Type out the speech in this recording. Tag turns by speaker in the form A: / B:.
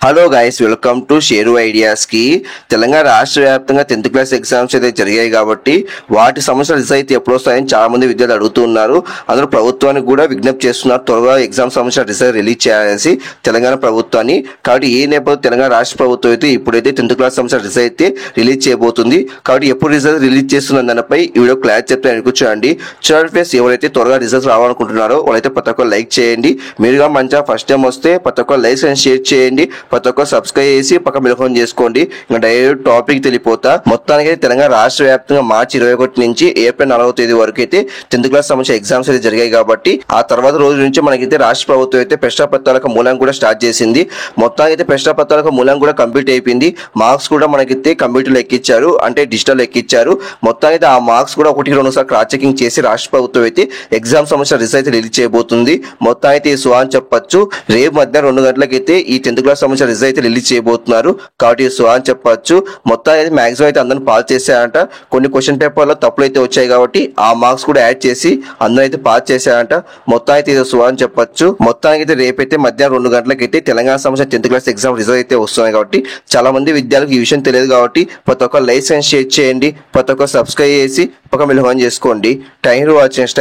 A: Hello guys, welcome to share ideas కి. తెలంగాణ రాష్ట్ర వ్యాప్తంగా 10th క్లాస్ ఎగ్జామ్స్ అయితే జరిగాయి కాబట్టి వాటి సమస్యల రిజల్ట్ అయితే ఎప్పుడు వస్తాయని చాలా మంది విద్యార్థులు అడుగుతున్నారు. అందులో ప్రభుత్వానికి కూడా విజ్ఞప్తి చేస్తున్నారు, త్వరగా ఎగ్జామ్ సమస్యల రిజల్ట్ రిలీజ్ చేయాలని తెలంగాణ ప్రభుత్వాన్ని. కాబట్టి ఈ నేపథ్యంలో తెలంగాణ రాష్ట్ర ప్రభుత్వం అయితే ఇప్పుడైతే 10th క్లాస్ సమస్యల రిజల్ట్ అయితే రిలీజ్ చేయబోతుంది. కాబట్టి ఎప్పుడు రిజల్ట్ రిలీజ్ చేస్తున్న దానిపై ఈ వీడియో క్లాస్ చెప్తే అనుకుంటండి. చూడండి ఫ్రెండ్స్, ఎవరైతే త్వరగా రిజల్ట్స్ రావాలనుకుంటున్నారో వాళ్ళైతే ప్రతి ఒక్కరు లైక్ చేయండి. మీరుగా మంచిగా ఫస్ట్ టైం వస్తే ప్రతి ఒక్కరు లైక్ అండ్ షేర్ చేయండి. ప్రతి ఒక్కరు సబ్స్క్రైబ్ చేసి పక్క మిలకం చేసుకోండి. ఇంకా డైరెక్ట్ టాపిక్ తెలిపోతా. మొత్తానికి తెలంగాణ రాష్ట్ర వ్యాప్తంగా మార్చి 21 నుంచి ఏప్రిల్ 4వ తేదీ వరకు అయితే 10th క్లాస్ సంబంధించిన ఎగ్జామ్స్ అయితే జరిగాయి. కాబట్టి ఆ తర్వాత రోజు నుంచి మనకైతే రాష్ట్ర ప్రభుత్వం అయితే ప్రశ్నపత్రాలకు మూలం కూడా స్టార్ట్ చేసింది. మొత్తానికి అయితే ప్రశ్నపత్రాలకు మూలం కూడా కంప్లీట్ అయిపోయింది. మార్క్స్ కూడా మనకైతే కంప్యూటర్లో ఎక్కించారు, అంటే డిజిటల్ ఎక్కించారు. మొత్తానికి అయితే ఆ మార్క్స్ కూడా 1-2 సార్లు క్రాస్ చెకింగ్ చేసి రాష్ట్ర ప్రభుత్వం అయితే ఎగ్జామ్ సంబంధించిన రిజల్ట్ రిలీజ్ చేయబోతుంది. మొత్తం అయితే ఈ సువాన్ చెప్పొచ్చు, రేపు మధ్యాహ్నం 2 గంటలకైతే ఈ 10th క్లాస్ సంబంధించిన రిజల్ట్ అయితే రిలీజ్ చేయబోతున్నారు. కాబట్టి సో అని చెప్పొచ్చు. మొత్తం అయితే మాక్సిమం అయితే అందరిని పాస్ చేశారంట. కొన్ని క్వశ్చన్ పేపర్లో తప్పులు అయితే వచ్చాయి కాబట్టి ఆ మార్క్స్ కూడా యాడ్ చేసి అందరూ అయితే పాస్ చేశారంట. మొత్తం అయితే ఇది సో అని చెప్పొచ్చు. మొత్తానికి అయితే రేపైతే మధ్యాహ్నం 2 గంటలకైతే తెలంగాణ సంబంధించిన 10th క్లాస్ ఎగ్జామ్ రిజల్ట్ అయితే వస్తున్నాయి. కాబట్టి చాలా మంది విద్యార్థులకు ఈ విషయం తెలియదు. కాబట్టి ప్రతి ఒక్క లైక్ అండ్ షేర్ చేయండి, ప్రతి ఒక్క సబ్స్క్రైబ్ చేసి ఒక మిలహం చేసుకోండి. Thank you for watching.